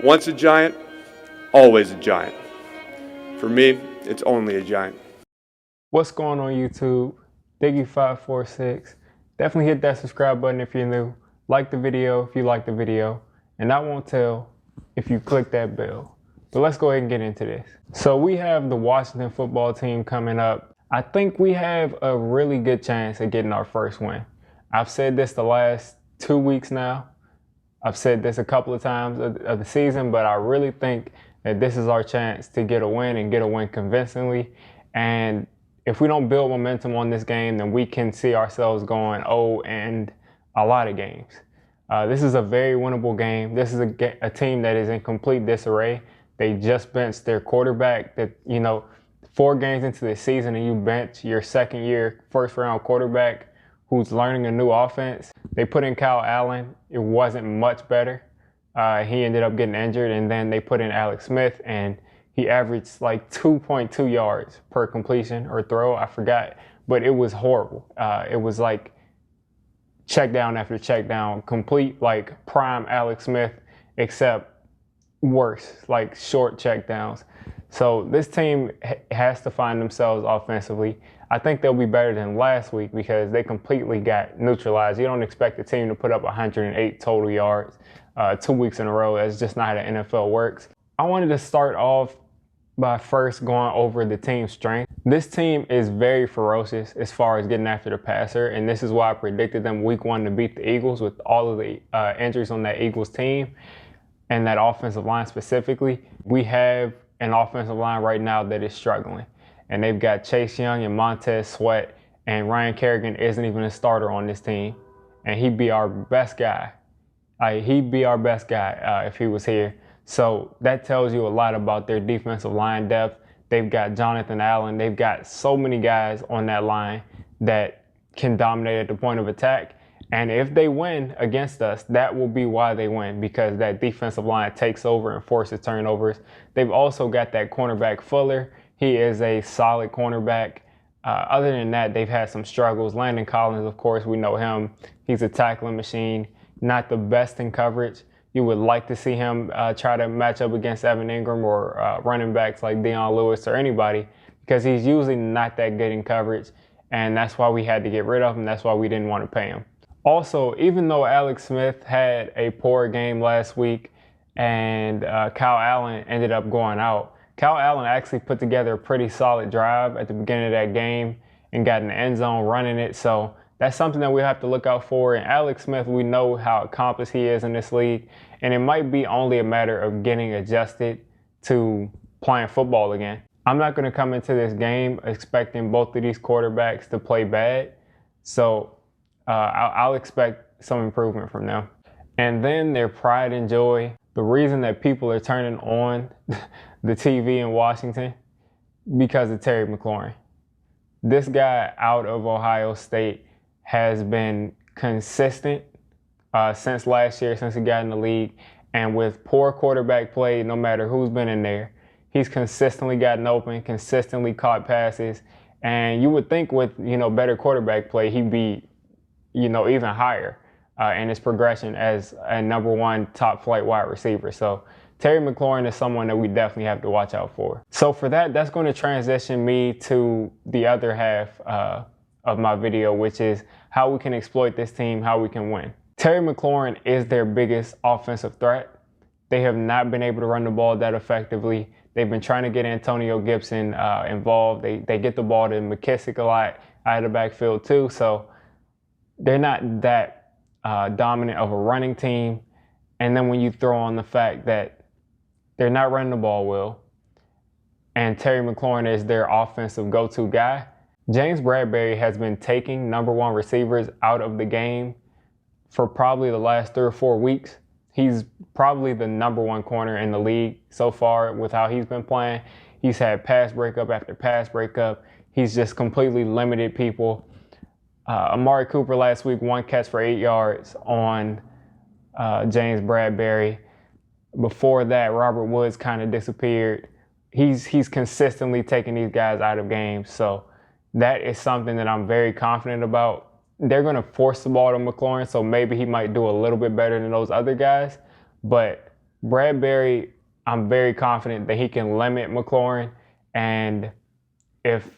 Once a giant, always a giant. For me, it's only a giant. What's going on YouTube? Diggy546. Definitely hit that subscribe button if you're new. Like the video if you like the video. And I won't tell if you click that bell. But let's go ahead and get into this. So we have the Washington football team coming up. I think we have a really good chance at getting our first win. I've said this the last 2 weeks now. I've said this a couple of times of the season, but I really think that this is our chance to get a win and get a win convincingly. And if we don't build momentum on this game, then we can see ourselves going 0 and a lot of games. This is a very winnable game. This is a team that is in complete disarray. They just benched their quarterback that, 4 games into the season and you bench your second year first round quarterback who's learning a new offense. They put in Kyle Allen. It wasn't much better. He ended up getting injured, and then they put in Alex Smith, and he averaged like 2.2 yards per completion or throw. I forgot, but it was horrible. It was like check down after check down, complete like prime Alex Smith, except worse, like short check downs. So this team has to find themselves offensively. I think they'll be better than last week because they completely got neutralized. You don't expect a team to put up 108 total yards 2 weeks in a row. That's just not how the NFL works. I wanted to start off by first going over the team's strength. This team is very ferocious as far as getting after the passer, and this is why I predicted them week 1 to beat the Eagles with all of the injuries on that Eagles team and that offensive line specifically. We have an offensive line right now that is struggling. And they've got Chase Young and Montez Sweat, and Ryan Kerrigan isn't even a starter on this team. And he'd be our best guy. He'd be our best guy if he was here. So that tells you a lot about their defensive line depth. They've got Jonathan Allen. They've got so many guys on that line that can dominate at the point of attack. And if they win against us, that will be why they win, because that defensive line takes over and forces turnovers. They've also got that cornerback Fuller. He is a solid cornerback. Other than that, they've had some struggles. Landon Collins, of course, we know him. He's a tackling machine, not the best in coverage. You would like to see him try to match up against Evan Ingram or running backs like Dion Lewis or anybody, because he's usually not that good in coverage. And that's why we had to get rid of him. That's why we didn't want to pay him. Also, even though Alex Smith had a poor game last week and Kyle Allen ended up going out, Kyle Allen actually put together a pretty solid drive at the beginning of that game and got in the end zone running it. So that's something that we have to look out for. And Alex Smith, we know how accomplished he is in this league. And it might be only a matter of getting adjusted to playing football again. I'm not going to come into this game expecting both of these quarterbacks to play bad. So I'll expect some improvement from them. And then their pride and joy. The reason that people are turning on the TV in Washington, because of Terry McLaurin. This guy out of Ohio State has been consistent since last year, since he got in the league. And with poor quarterback play, no matter who's been in there, he's consistently gotten open, consistently caught passes. And you would think with, better quarterback play, he'd be, even higher in his progression as a #1 top flight wide receiver. So Terry McLaurin is someone that we definitely have to watch out for. So for that's going to transition me to the other half of my video, which is how we can exploit this team, how we can win. Terry McLaurin is their biggest offensive threat. They have not been able to run the ball that effectively. They've been trying to get Antonio Gibson involved. They get the ball to McKissick a lot out of the backfield too. So they're not that dominant of a running team. And then when you throw on the fact that they're not running the ball well, and Terry McLaurin is their offensive go-to guy, James Bradberry has been taking #1 receivers out of the game for probably the last 3 or 4 weeks. He's probably the #1 corner in the league so far with how he's been playing. He's had pass breakup after pass breakup. He's just completely limited people. Amari Cooper last week, 1 catch for 8 yards on James Bradberry. Before that, Robert Woods kind of disappeared. He's consistently taking these guys out of games. So that is something that I'm very confident about. They're going to force the ball to McLaurin, so maybe he might do a little bit better than those other guys. But Bradbury, I'm very confident that he can limit McLaurin, and if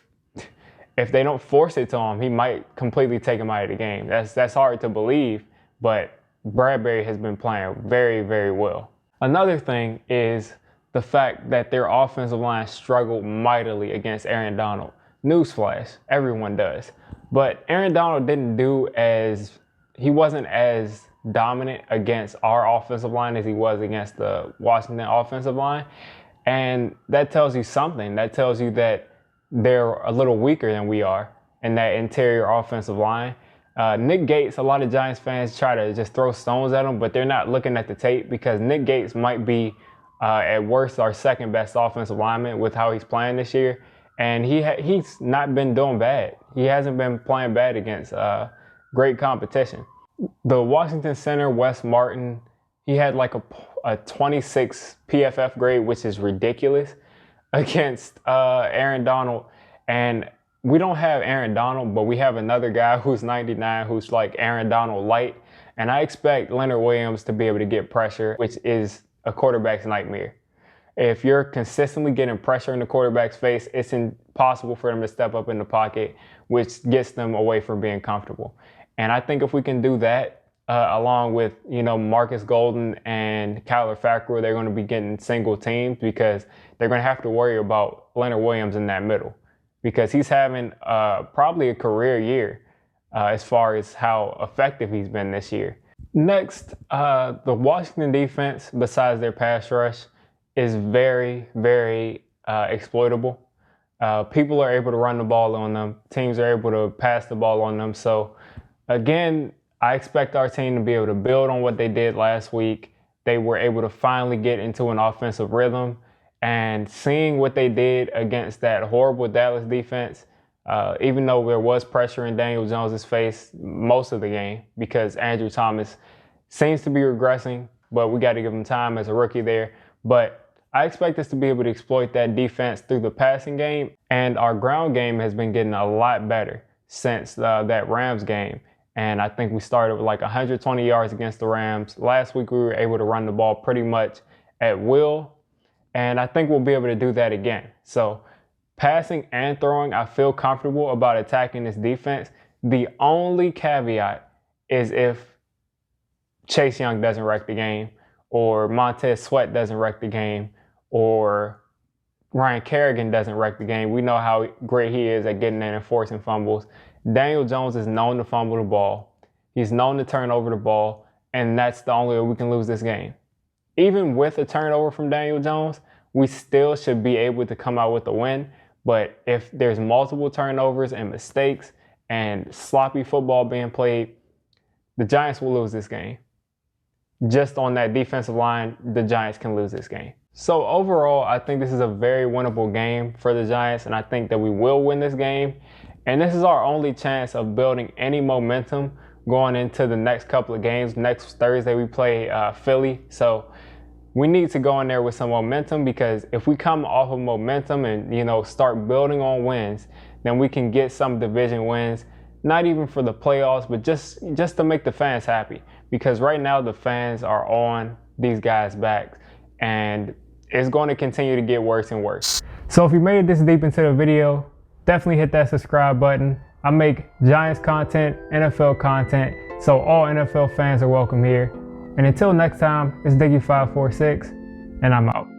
they don't force it to him, he might completely take him out of the game. That's hard to believe, but Bradbury has been playing very, very well. Another thing is the fact that their offensive line struggled mightily against Aaron Donald. Newsflash, everyone does. But Aaron Donald he wasn't as dominant against our offensive line as he was against the Washington offensive line. And that tells you something. That tells you that they're a little weaker than we are in that interior offensive line. Nick Gates, a lot of Giants fans try to just throw stones at him, but they're not looking at the tape because Nick Gates might be, at worst, our second best offensive lineman with how he's playing this year. And he's not been doing bad. He hasn't been playing bad against great competition. The Washington center, Wes Martin, he had like a 26 PFF grade, which is ridiculous, against Aaron Donald. And we don't have Aaron Donald, but we have another guy who's 99, who's like Aaron Donald light. And I expect Leonard Williams to be able to get pressure, which is a quarterback's nightmare. If you're consistently getting pressure in the quarterback's face, it's impossible for them to step up in the pocket, which gets them away from being comfortable. And I think if we can do that, along with, Marcus Golden and Kyler Fackrell, they're going to be getting single teams because they're going to have to worry about Leonard Williams in that middle because he's having probably a career year as far as how effective he's been this year. Next, the Washington defense, besides their pass rush, is very, very exploitable. People are able to run the ball on them. Teams are able to pass the ball on them. So, again, I expect our team to be able to build on what they did last week. They were able to finally get into an offensive rhythm. And seeing what they did against that horrible Dallas defense, even though there was pressure in Daniel Jones' face most of the game because Andrew Thomas seems to be regressing, but we got to give him time as a rookie there. But I expect us to be able to exploit that defense through the passing game, and our ground game has been getting a lot better since that Rams game. And I think we started with like 120 yards against the Rams. Last week we were able to run the ball pretty much at will, and I think we'll be able to do that again. So passing and throwing, I feel comfortable about attacking this defense. The only caveat is if Chase Young doesn't wreck the game, or Montez Sweat doesn't wreck the game, or Ryan Kerrigan doesn't wreck the game. We know how great he is at getting in and forcing fumbles. Daniel Jones is known to fumble the ball. He's known to turn over the ball, and that's the only way we can lose this game. Even with a turnover from Daniel Jones, we still should be able to come out with a win. But if there's multiple turnovers and mistakes and sloppy football being played, the Giants will lose this game. Just on that defensive line, the Giants can lose this game. So overall, I think this is a very winnable game for the Giants, and I think that we will win this game. And this is our only chance of building any momentum going into the next couple of games. Next Thursday, we play Philly. So we need to go in there with some momentum, because if we come off of momentum and, start building on wins, then we can get some division wins, not even for the playoffs, but just to make the fans happy. Because right now the fans are on these guys' backs, and it's going to continue to get worse and worse. So if you made it this deep into the video, definitely hit that subscribe button. I make Giants content, NFL content, so all NFL fans are welcome here. And until next time, it's Diggy546, and I'm out.